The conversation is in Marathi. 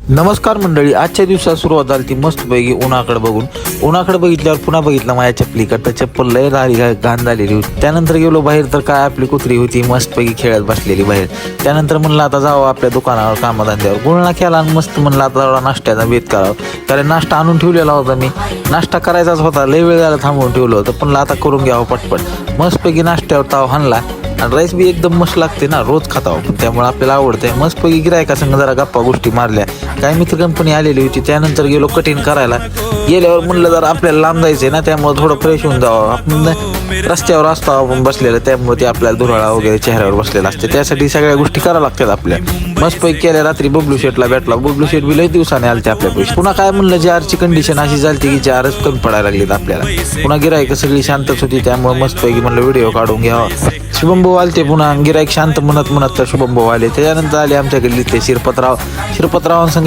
नमस्कार मंडळी, आजच्या दिवसात सुरुवात झाली ती मस्तपैकी उन्हाकडे बघून. उन्हाकडे बघितल्यावर पुन्हा बघितलं माझ्या चप्पलीकडे, तर चप्पल लय घाण झालेली होती. त्यानंतर गेलो बाहेर, तर काय आपली कुत्री होती मस्तपैकी खेळत बसलेली बाहेर. त्यानंतर म्हणलं आता जावं आपल्या दुकानावर कामधंद्यावर. गुळणा केला आणि मस्त म्हणलं आता थोडा नाश्त्याचा बेत करावं, कारण नाश्ता आणून ठेवलेला होता मी. नाश्ता करायचाच होता, लय वेळ झाला थांबवून ठेवलं होतं, पण आता करून घ्यावं पटपट. मस्तपैकी नाश्त्यावर ताव हाणला आणि राईस बी एकदम मस्त लागते ना, रोज खातावं, पण त्यामुळे आपल्याला आवडतंय. मस्तपैकी गिरायका संग जरा गप्पा गोष्टी मारल्या. काही मित्र कंपनी आलेली होती. त्यानंतर गेलो कटिंग करायला. गेल्यावर म्हणलं जरा आपल्याला लांब जायचंय ना, त्यामुळे थोडं फ्रेश होऊन जावं. आपण रस्त्यावर असतो आपण बसलेलं, त्यामुळे ते आपल्याला धुराळा वगैरे चेहऱ्यावर बसलेला असते. त्यासाठी सगळ्या गोष्टी कराव्या लागतात आपल्या. मस्तपैकी केल्या. रात्री बबलू शेटला भेटला. बबलू शेट बी लय दिवसाने आलते आपल्या पैसे. पुन्हा काय म्हणलं, जारची कंडिशन अशी झाली की जारच कमी पडायला लागलीत आपल्याला. पुन्हा गिरायक सगळी शांतच होती, त्यामुळे मस्तपैकी म्हणलं व्हिडिओ काढून घ्यावा. शुभम भाऊ आलते पुन्हा. गिरायक शांत म्हणत तर शुभम भाऊ आले. त्याच्यानंतर आले आमच्या गल्लीतले शिरपतरावांसंग